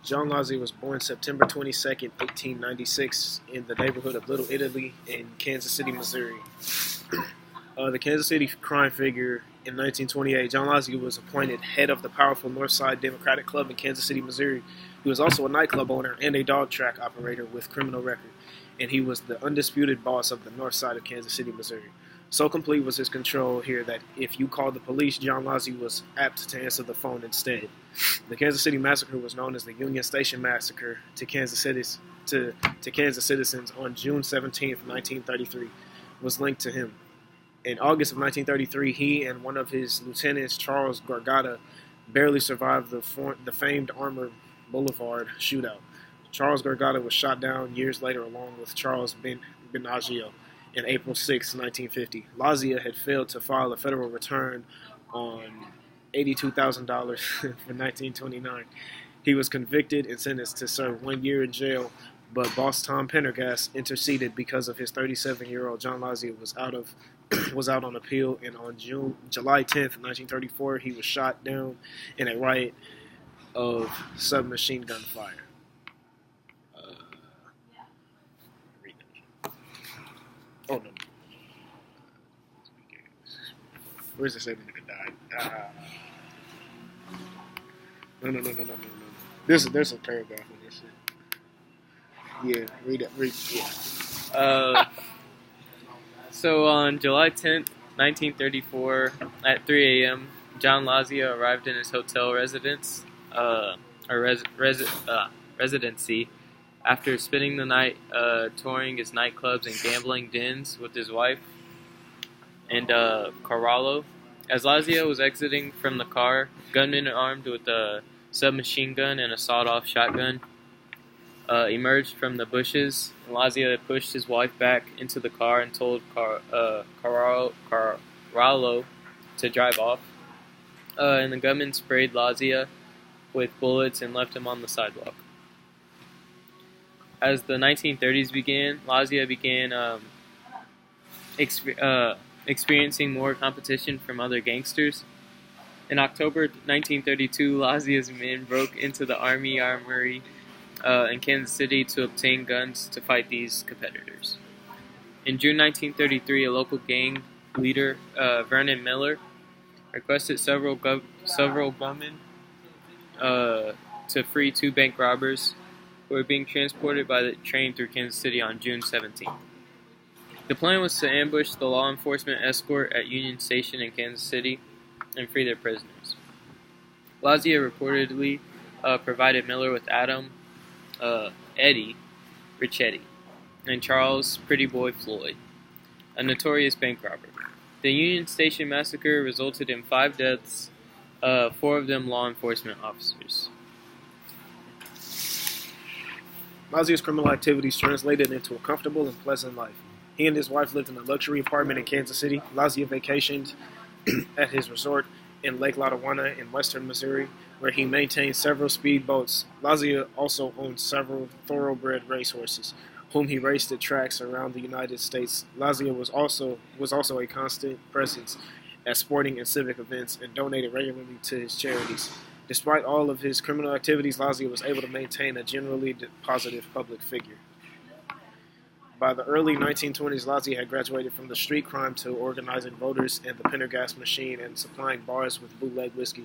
John Lazia was born September 22nd, 1896, in the neighborhood of Little Italy in Kansas City, Missouri. The Kansas City crime figure in 1928, John Lazia was appointed head of the powerful Northside Democratic Club in Kansas City, Missouri. He was also a nightclub owner and a dog track operator with criminal record, and he was the undisputed boss of the north side of Kansas City, Missouri. So complete was his control here that if you called the police, John Lazia was apt to answer the phone instead. The Kansas City Massacre was known as the Union Station Massacre to Kansas citizens on June 17, 1933, was linked to him. In August of 1933, he and one of his lieutenants, Charles Gargata, barely survived the famed Armour Boulevard shootout. Charles Gargata was shot down years later along with Charles Binaggio in April 6, 1950. Lazia had failed to file a federal return on $82,000 for 1929. He was convicted and sentenced to serve 1 year in jail, but boss Tom Pendergast interceded because of his 37-year-old John Lazia was out on appeal, and on July 10th, 1934, he was shot down in a riot of submachine gun fire. Oh, no. Where's the second nigga died? No. There's a paragraph in this shit. Yeah, read it. Yeah. So on July 10th, 1934, at 3 a.m., John Lazia arrived in his hotel residency after spending the night touring his nightclubs and gambling dens with his wife and Carallo. As Lazia was exiting from the car, gunmen armed with a submachine gun and a sawed-off shotgun emerged from the bushes. And Lazia pushed his wife back into the car and told Carallo to drive off. And the gunmen sprayed Lazia with bullets and left him on the sidewalk. As the 1930s began, Lazia began experiencing more competition from other gangsters. In October 1932, Lazia's men broke into the Army Armory in Kansas City to obtain guns to fight these competitors. In June 1933, a local gang leader, Vernon Miller, requested several gunmen to free 2 bank robbers who were being transported by the train through Kansas City on June 17th. The plan was to ambush the law enforcement escort at Union Station in Kansas City and free their prisoners. Lazia reportedly provided Miller with Adam, Eddie Ricchetti, and Charles Pretty Boy Floyd, a notorious bank robber. The Union Station Massacre resulted in 5 deaths, 4 of them law enforcement officers. Lazia's criminal activities translated into a comfortable and pleasant life. He and his wife lived in a luxury apartment in Kansas City. Lazia vacationed at his resort in Lake Lotawana in western Missouri, where he maintained several speed boats. Lazia also owned several thoroughbred racehorses, whom he raced at tracks around the United States. Lazia was also a constant presence at sporting and civic events and donated regularly to his charities. Despite all of his criminal activities, Lazia was able to maintain a generally positive public figure. By the early 1920s, Lazia had graduated from the street crime to organizing voters and the Pendergast machine and supplying bars with bootleg whiskey.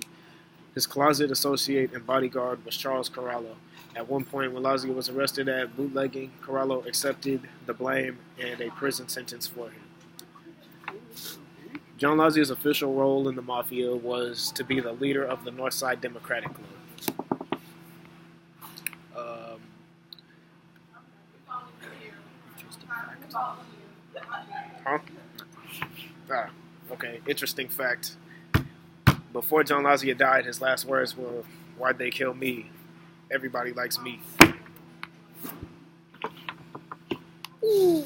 His closet associate and bodyguard was Charles Carallo. At one point, when Lazia was arrested at bootlegging, Carallo accepted the blame and a prison sentence for him. John Lazia's official role in the Mafia was to be the leader of the Northside Democratic Club. Interesting fact. Before John Lazia died, his last words were, "Why'd they kill me? Everybody likes me." Ooh.